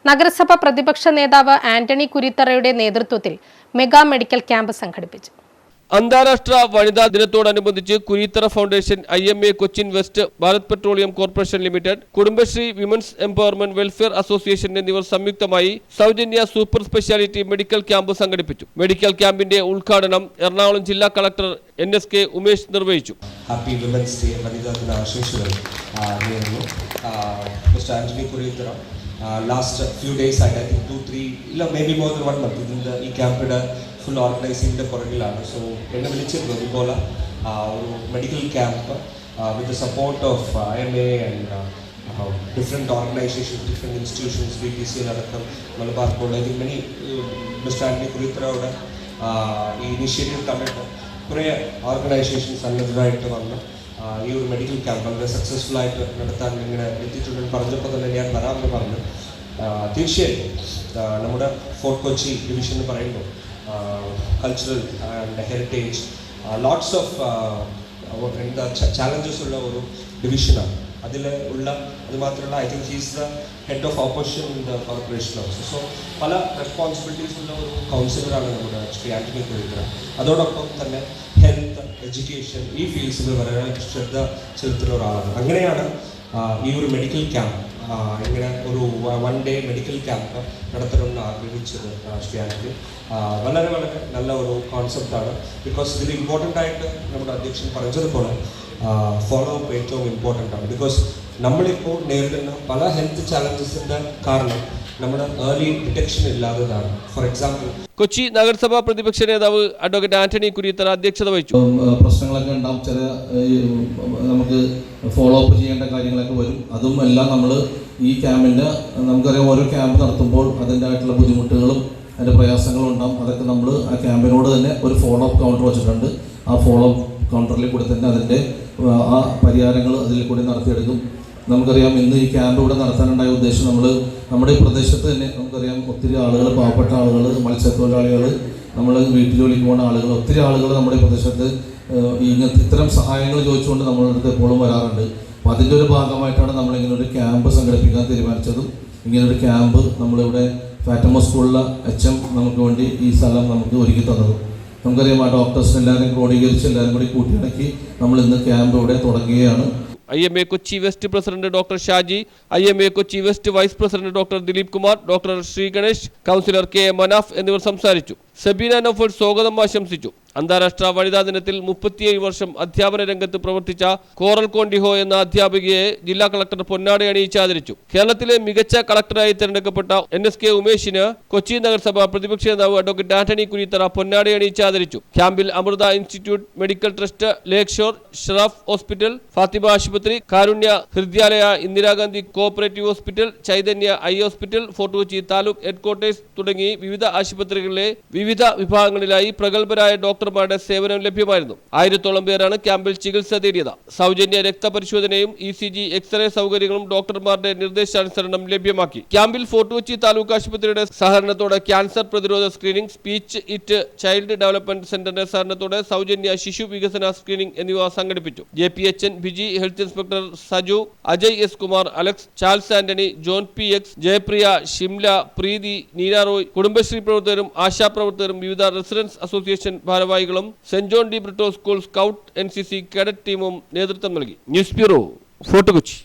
നഗരസഭ പ്രതിപക്ഷ നേതാവ് ആന്റണി കുരിത്തറയുടെ നേതൃത്വത്തിൽ മെഗാ മെഡിക്കൽ ക്യാമ്പ് സംഘടിപ്പിച്ചു. അന്താരാഷ്ട്ര വനിതാ ദിനത്തോടനുബന്ധിച്ച് Kurithara foundation, IMA Cochin west, Bharat petroleum corporation limited, Kudumbashree, women's empowerment welfare association എന്നിവർ സംയുക്തമായി സൗജന്യ സൂപ്പർ സ്പെഷ്യാലിറ്റി മെഡിക്കൽ ക്യാമ്പ് സംഘടിപ്പിച്ചു. മെഡിക്കൽ ക്യാമ്പിന്റെ ഉദ്ഘാടനം എറണാകുളം ജില്ലാ കളക്ടർ NSK ഉമേഷ് നിർവഹിച്ചു. ഹാപ്പി വിമൻസ് ഡേ വനിതാ ദിന ആശംസകൾ നേരുന്നു. Mister Antony Kurithara last few days I think 2-3 maybe more than 1 month ഇതിൻ്റെ ഈ ക്യാമ്പിൻ്റെ ഫുൾ ഓർഗനൈസിങ്ങിൻ്റെ പുറകിലാണ്. സോ എന്നെ വിളിച്ചിരുന്നു ഇതുപോലെ ഒരു medical camp with the support of IMA and different organisations, different institutions, BPC അടക്കം Malabar college many mister Antony കുരിത്തറയുടെ ഈ ഇനിഷ്യേറ്റീവ് കണ്ടിട്ട് കുറേ ഓർഗനൈസേഷൻസ് സന്നദ്ധരായിട്ട് വന്ന് ഈ ഒരു മെഡിക്കൽ ക്യാമ്പ് വളരെ സക്സസ്ഫുൾ ആയിട്ട് നടത്താൻ ഇങ്ങനെ എത്തിയിട്ടുണ്ടെന്ന് പറഞ്ഞപ്പോൾ തന്നെ ഞാൻ വരാമെന്ന് പറഞ്ഞു. തീർച്ചയായിട്ടും നമ്മുടെ ഫോർട്ട് കൊച്ചി ഡിവിഷൻ എന്ന് പറയുമ്പോൾ cultural and heritage lots of എന്താ ചാലഞ്ചസ് ഉള്ള ഒരു ഡിവിഷനാണ്. അതിൽ ഉള്ള അതുമാത്രമല്ല I think he's the head of opposition in the corporation also. So പല റെസ്പോൺസിബിലിറ്റീസ് ഉള്ള ഒരു കൗൺസിലറാണ് നമ്മുടെ ശ്രീ ആന്റണി കുരിത്തറ. അതോടൊപ്പം തന്നെ ഹെൽത്ത്, എഡ്യൂക്കേഷൻ, ഈ ഫീൽഡ്സിൽ വളരെ ശ്രദ്ധ ചെലുത്തുന്ന ഒരാളാണ്. അങ്ങനെയാണ് ഈ ഒരു മെഡിക്കൽ ക്യാമ്പ് ഇങ്ങനെ ഒരു 1 day മെഡിക്കൽ ക്യാമ്പ് നടത്തണമെന്ന് ആഗ്രഹിച്ചത് ശ്രീ ആന്റണി. വളരെ വളരെ നല്ല ഒരു കോൺസെപ്റ്റാണ്. ബിക്കോസ് ഇതിൽ ഇമ്പോർട്ടൻ്റ് ആയിട്ട് നമ്മുടെ അധ്യക്ഷൻ പറഞ്ഞതുപോലെ ഫോളോ അപ്പ് ഏറ്റവും ഇമ്പോർട്ടൻ്റ് ആണ്. ബിക്കോസ് നമ്മളിപ്പോൾ നേരിടുന്ന പല ഹെൽത്ത് ചാലഞ്ചസിൻ്റെ കാരണം നമ്മുടെ ഏർലി ഡിറ്റക്ഷൻ ഇല്ലാത്തതാണ്. ഫോർ എക്സാമ്പിൾ കൊച്ചി നഗരസഭാ പ്രതിപക്ഷ നേതാവ് അഡ്വക്കേറ്റ് ആന്റണി കുരിത്തറ അധ്യക്ഷത വഹിച്ചു. പ്രശ്നങ്ങളൊക്കെ ഉണ്ടാവും, ചില നമുക്ക് ഫോളോ അപ്പ് ചെയ്യേണ്ട കാര്യങ്ങളൊക്കെ വരും. അതും എല്ലാം നമ്മൾ ഈ ക്യാമ്പിൻ്റെ നമുക്കറിയാം, ഓരോ ക്യാമ്പ് നടത്തുമ്പോൾ അതിൻ്റെതായിട്ടുള്ള ബുദ്ധിമുട്ടുകളും അതിൻ്റെ പ്രയാസങ്ങളും ഉണ്ടാകും. അതൊക്കെ നമ്മൾ ആ ക്യാമ്പിനോട് തന്നെ ഒരു ഫോളോ അപ്പ് കൗണ്ടർ വെച്ചിട്ടുണ്ട്. ആ ഫോളോ അപ്പ് കൗണ്ടറിൽ കൂടി തന്നെ അതിൻ്റെ ആ പരിഹാരങ്ങൾ അതിൽ കൂടി നടത്തിയെടുക്കും. നമുക്കറിയാം, ഇന്ന് ഈ ക്യാമ്പ് ഇവിടെ നടത്താനുണ്ടായ ഉദ്ദേശം നമ്മുടെ ഈ പ്രദേശത്ത് തന്നെ നമുക്കറിയാം ഒത്തിരി ആളുകൾ, പാവപ്പെട്ട ആളുകൾ, മത്സ്യത്തൊഴിലാളികൾ, നമ്മൾ വീട്ടു ജോലിക്ക് പോകുന്ന ആളുകൾ, ഒത്തിരി ആളുകൾ നമ്മുടെ പ്രദേശത്ത് ഇങ്ങനത്തെ ഇത്തരം സഹായങ്ങൾ ചോദിച്ചുകൊണ്ട് നമ്മളുടെ അടുത്ത് എപ്പോഴും വരാറുണ്ട്. അപ്പോൾ അതിൻ്റെ ഒരു ഭാഗമായിട്ടാണ് നമ്മളിങ്ങനെ ഒരു ക്യാമ്പ് സംഘടിപ്പിക്കാൻ തീരുമാനിച്ചതും. ഇങ്ങനൊരു ക്യാമ്പ് നമ്മളിവിടെ ഫാറ്റമോ സ്കൂളിലെ HM നമുക്ക് വേണ്ടി ഈ സ്ഥലം നമുക്ക് ഒരുക്കി തന്നതും. നമുക്കറിയാം, ആ ഡോക്ടേഴ്സിനെ എല്ലാവരും ക്രോഡീകരിച്ച് എല്ലാവരും കൂടി കൂട്ടിയിണക്കി നമ്മൾ ഇന്ന് ക്യാമ്പ് ഇവിടെ തുടങ്ങുകയാണ്. IMA Kochi west president doctor Shaji, IMA Kochi west vice president doctor Dileep Kumar, doctor Sree Ganesh, councillor KA Manaf എന്നിവർ സംസാരിച്ചു. സബീന നൌഫൽ സ്വാഗതം ആശംസിച്ചു. അന്താരാഷ്ട്ര വനിതാ ദിനത്തിൽ 37 വർഷം അധ്യാപന രംഗത്ത് പ്രവർത്തിച്ച കോറൽ കോണ്ടിഹോ എന്ന അധ്യാപികയെ ജില്ലാ കളക്ടർ പൊന്നാട അണിയിച്ച് ആദരിച്ചു. കേരളത്തിലെ മികച്ച കളക്ടറായി തിരഞ്ഞെടുക്കപ്പെട്ട NSK ഉമേഷിന് കൊച്ചി നഗരസഭ പ്രതിപക്ഷ നേതാവ് അഡ്വക്കേറ്റ് ആന്റണി കുരിത്തറ പൊന്നാട അണിയിച്ച് ആദരിച്ചു. ക്യാമ്പിൽ Amrita institute, medical trust, lake shore, Sharaf hospital, Fathima ആശുപത്രി, Karunya Hridayalaya, Indira Gandhi cooperative hospital, Chaitanya eye hospital, fort Kochi taluk headquarters തുടങ്ങി വിവിധ ആശുപത്രികളിലെ വിവിധ വിഭാഗങ്ങളിലായി പ്രഗത്ഭരായ ഡോക്ടർമാരുടെ സേവനം ലഭ്യമായിരുന്നു. 1000-ഓളം പേരാണ് ക്യാമ്പിൽ ചികിത്സ തേടിയത്. സൗജന്യ രക്തപരിശോധനയും ECG, എക്സ്റേ സൗകര്യങ്ങളും ഡോക്ടർമാരുടെ നിർദ്ദേശാനുസരണം ലഭ്യമാക്കി. ക്യാമ്പിൽ ഫോർട്ട് കൊച്ചി താലൂക്ക് ആശുപത്രിയുടെ സഹകരണത്തോടെ ക്യാൻസർ പ്രതിരോധ screening, speech it child development സെന്ററിന്റെ സഹകരണത്തോടെ സൗജന്യ ശിശു വികസന സ്ക്രീനിംഗ് എന്നിവ സംഘടിപ്പിച്ചു. JPHN, Biji, health inspector Saju, Ajay S. Kumar, Alex, Charles Antony, John PX, Jayapriya, Shimla, Preethi, Neena Roy, Kudumbashree പ്രവർത്തകരും ആശാപ്രവർത്തകരും, വിവിധ റെസിഡൻസ് അസോസിയേഷൻ ഭാരവാഹികളും saint John D Britto school scout NCC cadet ടീമും നേതൃത്വം നൽകി. News bureau, fort Kochi.